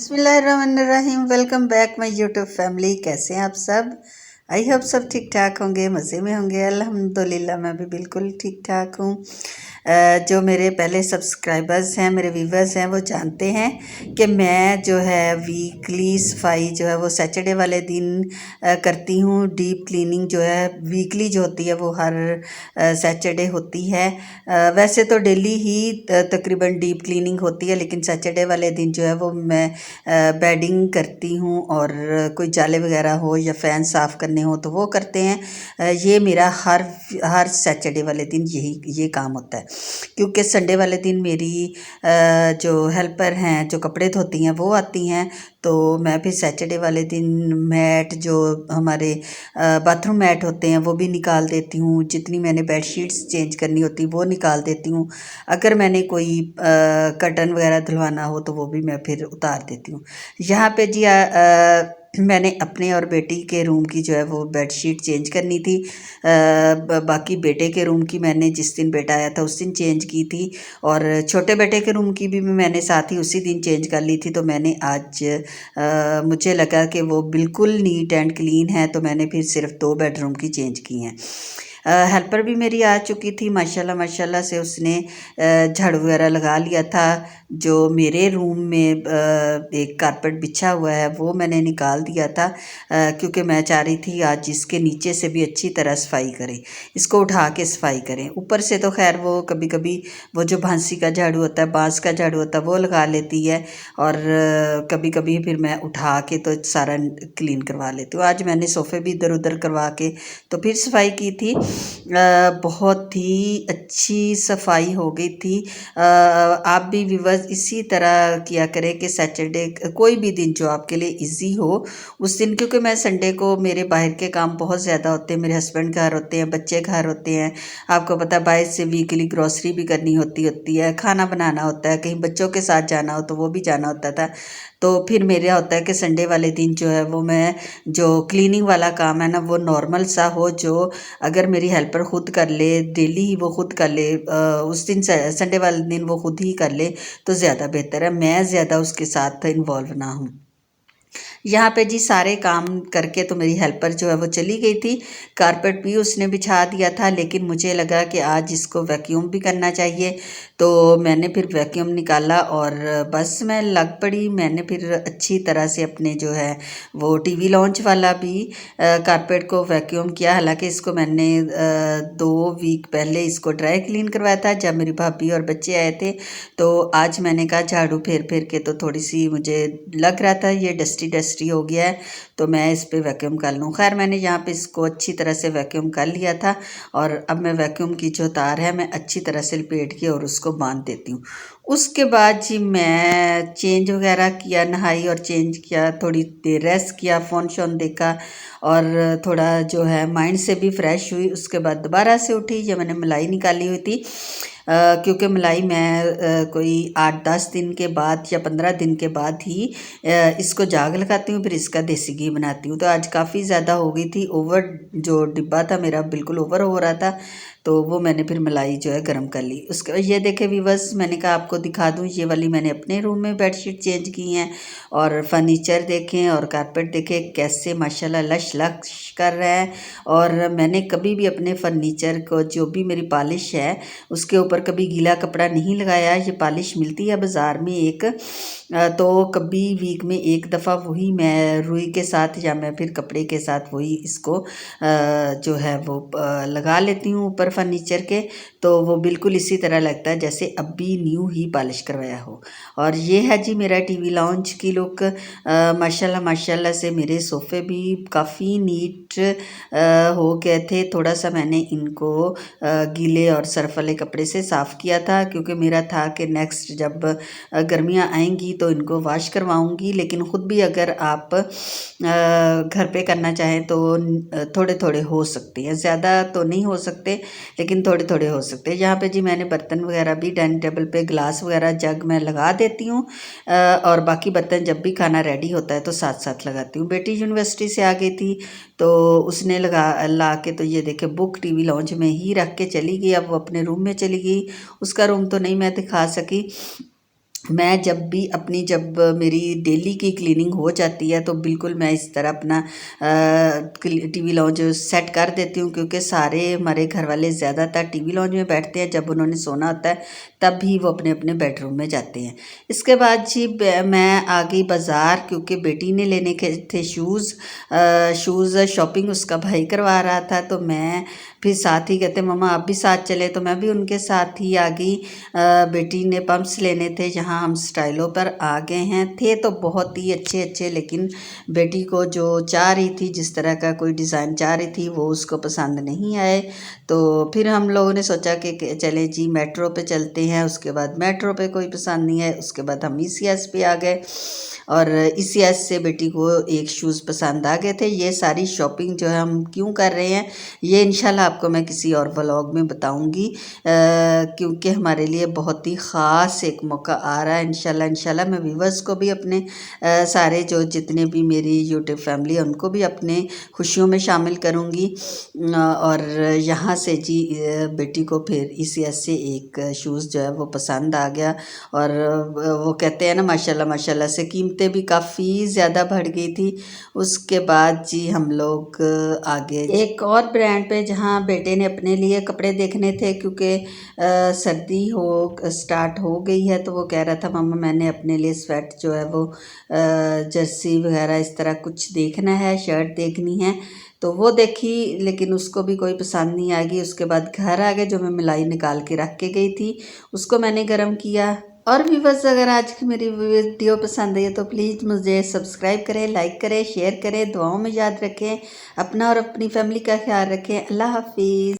बिस्मिल्लाहिर्रहमानिर्रहीम। Welcome back my YouTube family. कैसे हैं आप सब? आई होप सब ठीक ठाक होंगे, मज़े में होंगे। अल्हम्दुलिल्लाह मैं भी बिल्कुल ठीक ठाक हूँ। जो मेरे पहले सब्सक्राइबर्स हैं, मेरे व्यूवर्स हैं, वो जानते हैं कि मैं जो है वीकली सफाई जो है वो सैटरडे वाले दिन करती हूँ। डीप क्लीनिंग जो है वीकली जो होती है वो हर सैटरडे होती है। वैसे तो डेली ही तकरीबन डीप क्लीनिंग होती है, लेकिन सैटरडे वाले दिन जो है वो मैं बेडिंग करती हूँ और कोई जाले वगैरह हो या फ़ैन साफ़ करने हो तो वो करते हैं। ये मेरा हर सैटरडे वाले दिन ये काम होता है, क्योंकि संडे वाले दिन मेरी जो हेल्पर हैं, जो कपड़े धोती हैं, वो आती हैं। तो मैं फिर सैटरडे वाले दिन मैट जो हमारे बाथरूम मैट होते हैं वो भी निकाल देती हूँ। जितनी मैंने बेडशीट्स चेंज करनी होती वो निकाल देती हूँ। अगर मैंने कोई कर्टन वगैरह धुलवाना हो तो वो भी मैं फिर उतार देती हूँ। यहाँ पे जी मैंने अपने और बेटी के रूम की जो है वो बेडशीट चेंज करनी थी। बाकी बेटे के रूम की मैंने जिस दिन बेटा आया था उस दिन चेंज की थी, और छोटे बेटे के रूम की भी मैंने साथ ही उसी दिन चेंज कर ली थी। तो मैंने आज मुझे लगा कि वो बिल्कुल नीट एंड क्लीन है, तो मैंने फिर सिर्फ 2 बेडरूम की चेंज की हैं। हेल्पर भी मेरी आ चुकी थी माशाल्लाह माशाल्लाह से। उसने झाड़ू वगैरह लगा लिया था। जो मेरे रूम में एक कारपेट बिछा हुआ है वो मैंने निकाल दिया था, क्योंकि मैं चाह रही थी आज इसके नीचे से भी अच्छी तरह सफाई करें, इसको उठा के सफाई करें। ऊपर से तो खैर वो कभी कभी वो जो भांसी का झाड़ू होता है, बांस का झाड़ू होता है, वो लगा लेती है, और कभी कभी फिर मैं उठा के तो सारा क्लीन करवा लेती हूँ। आज मैंने सोफ़े भी इधर उधर करवा के तो फिर सफाई की थी। बहुत ही अच्छी सफाई हो गई थी। आप भी व्यूअर्स इसी तरह किया करें कि सैटरडे कोई भी दिन जो आपके लिए इजी हो उस दिन, क्योंकि मैं संडे को मेरे बाहर के काम बहुत ज़्यादा होते हैं। मेरे हस्बैंड घर होते हैं, बच्चे घर होते हैं, आपको पता है बाहर से वीकली ग्रॉसरी भी करनी होती है, खाना बनाना होता है, कहीं बच्चों के साथ जाना हो तो वो भी जाना होता था। तो फिर मेरा होता है कि संडे वाले दिन जो है वो मैं जो क्लीनिंग वाला काम है ना वो नॉर्मल सा हो, जो अगर मेरी हेल्पर खुद कर ले, डेली ही वो खुद कर ले, उस दिन संडे वाले दिन वो खुद ही कर ले तो ज़्यादा बेहतर है, मैं ज़्यादा उसके साथ इन्वॉल्व ना हूँ। यहाँ पे जी सारे काम करके तो मेरी हेल्पर जो है वो चली गई थी। कारपेट भी उसने बिछा दिया था, लेकिन मुझे लगा कि आज इसको वैक्यूम भी करना चाहिए, तो मैंने फिर वैक्यूम निकाला और बस मैं लग पड़ी। मैंने फिर अच्छी तरह से अपने जो है वो टीवी लॉन्च वाला भी कारपेट को वैक्यूम किया। हालांकि इसको मैंने 2 वीक पहले इसको ड्राई क्लीन करवाया था जब मेरी भाभी और बच्चे आए थे। तो आज मैंने कहा झाड़ू फेर फेर के तो थोड़ी सी मुझे लग रहा था ये डस्टी डस्टी हो गया है, तो मैं इस पे वैक्यूम कर लूँ। खैर मैंने यहाँ पे इसको अच्छी तरह से वैक्यूम कर लिया था, और अब मैं वैक्यूम की जो तार है मैं अच्छी तरह से लपेट के और उसको बांध देती हूँ। उसके बाद जी मैं चेंज वगैरह किया, नहाई और चेंज किया, थोड़ी देर रेस्ट किया, फ़ोन शोन देखा, और थोड़ा जो है माइंड से भी फ्रेश हुई। उसके बाद दोबारा से उठी। ये मैंने मलाई निकाली हुई थी, क्योंकि मलाई मैं कोई 8-10 दिन के बाद या 15 दिन के बाद ही इसको जाग लगाती हूँ, फिर इसका देसी घी बनाती हूँ। तो आज काफ़ी ज़्यादा हो गई थी, ओवर जो डिब्बा था मेरा बिल्कुल ओवर हो रहा था, तो वो मैंने फिर मलाई जो है गर्म कर ली। उसके ये देखे व्यूअर्स, मैंने कहा आपको दिखा दूँ, ये वाली मैंने अपने रूम में बेडशीट चेंज की हैं, और फर्नीचर देखें और कारपेट देखें कैसे माशाल्लाह लश लश कर रहा है। और मैंने कभी भी अपने फर्नीचर को जो भी मेरी पॉलिश है उसके ऊपर कभी गीला कपड़ा नहीं लगाया। ये पॉलिश मिलती है बाज़ार में एक, तो कभी वीक में एक दफ़ा वही मैं रुई के साथ या मैं फिर कपड़े के साथ वही इसको जो है वो लगा लेती हूँ ऊपर फर्नीचर के, तो वो बिल्कुल इसी तरह लगता है जैसे अभी न्यू ही पॉलिश करवाया हो। और ये है जी मेरा टीवी लॉन्च की लुक। माशाल्लाह माशाल्लाह से मेरे सोफ़े भी काफ़ी नीट हो गए थे। थोड़ा सा मैंने इनको गीले और सर्फ वाले कपड़े से साफ़ किया था, क्योंकि मेरा था कि नेक्स्ट जब गर्मियाँ आएंगी तो इनको वॉश करवाऊंगी। लेकिन ख़ुद भी अगर आप घर पे करना चाहें तो थोड़े थोड़े हो सकते हैं, ज़्यादा तो नहीं हो सकते लेकिन थोड़े थोड़े हो सकते हैं। यहाँ पे जी मैंने बर्तन वगैरह भी डाइनिंग टेबल पे ग्लास वगैरह जग मैं लगा देती हूँ, और बाकी बर्तन जब भी खाना रेडी होता है तो साथ साथ लगाती हूँ। बेटी यूनिवर्सिटी से आ गई थी तो उसने ला के तो ये देखे बुक टीवी लॉन्च में ही रख के चली गई। अब वो अपने रूम में चली गई, उसका रूम तो नहीं मैं दिखा सकी। मैं जब मेरी डेली की क्लीनिंग हो जाती है तो बिल्कुल मैं इस तरह अपना टीवी लॉन्च सेट कर देती हूँ, क्योंकि सारे हमारे घर वाले ज़्यादातर टीवी लॉन्च में बैठते हैं। जब उन्होंने सोना होता है तब भी वो अपने अपने बेडरूम में जाते हैं। इसके बाद जी मैं आ गई बाज़ार, क्योंकि बेटी ने लेने के थे शूज़ शॉपिंग उसका भाई करवा रहा था, तो मैं फिर साथ ही कहते मम्मा आप भी साथ चले, तो मैं भी उनके साथ ही आ गई। बेटी ने पम्प्स लेने थे, जहाँ हम स्टाइलों पर आ गए हैं। थे तो बहुत ही अच्छे अच्छे, लेकिन बेटी को जो चाह रही थी, जिस तरह का कोई डिज़ाइन चाह रही थी, वो उसको पसंद नहीं आए। तो फिर हम लोगों ने सोचा कि चले जी मेट्रो पे चलते हैं। उसके बाद मेट्रो पे कोई पसंद नहीं है, उसके बाद हम ECS पे आ गए, और ECS से बेटी को एक शूज़ पसंद आ गए थे। ये सारी शॉपिंग जो है हम क्यों कर रहे हैं, ये इंशाल्लाह आपको मैं किसी और व्लॉग में बताऊंगी, क्योंकि हमारे लिए बहुत ही ख़ास एक मौका आ रहा है। इंशाल्लाह मैं व्यूवर्स को भी अपने सारे जो जितने भी मेरी यूट्यूब फैमिली है उनको भी अपने खुशियों में शामिल करूंगी। और यहाँ से जी बेटी को फिर ECS से एक शूज़ जो है वो पसंद आ गया, और वो कहते हैं ना माशाल्लाह से कीमतें भी काफ़ी ज़्यादा बढ़ गई थी। उसके बाद जी हम लोग आगे एक और ब्रांड पे, जहाँ बेटे ने अपने लिए कपड़े देखने थे, क्योंकि सर्दी हो स्टार्ट हो गई है, तो वो कह रहा था मम्मा मैंने अपने लिए स्वेट जो है वो जर्सी वगैरह इस तरह कुछ देखना है, शर्ट देखनी है। तो वो देखी, लेकिन उसको भी कोई पसंद नहीं आएगी। उसके बाद घर आ गए, जो मैं मलाई निकाल के रख के गई थी उसको मैंने गर्म किया। और व्यूवर्स अगर आज की मेरी वीडियो पसंद आई तो प्लीज़ मुझे सब्सक्राइब करें, लाइक करें, शेयर करें, दुआओं में याद रखें, अपना और अपनी फैमिली का ख्याल रखें। अल्लाह हाफिज़।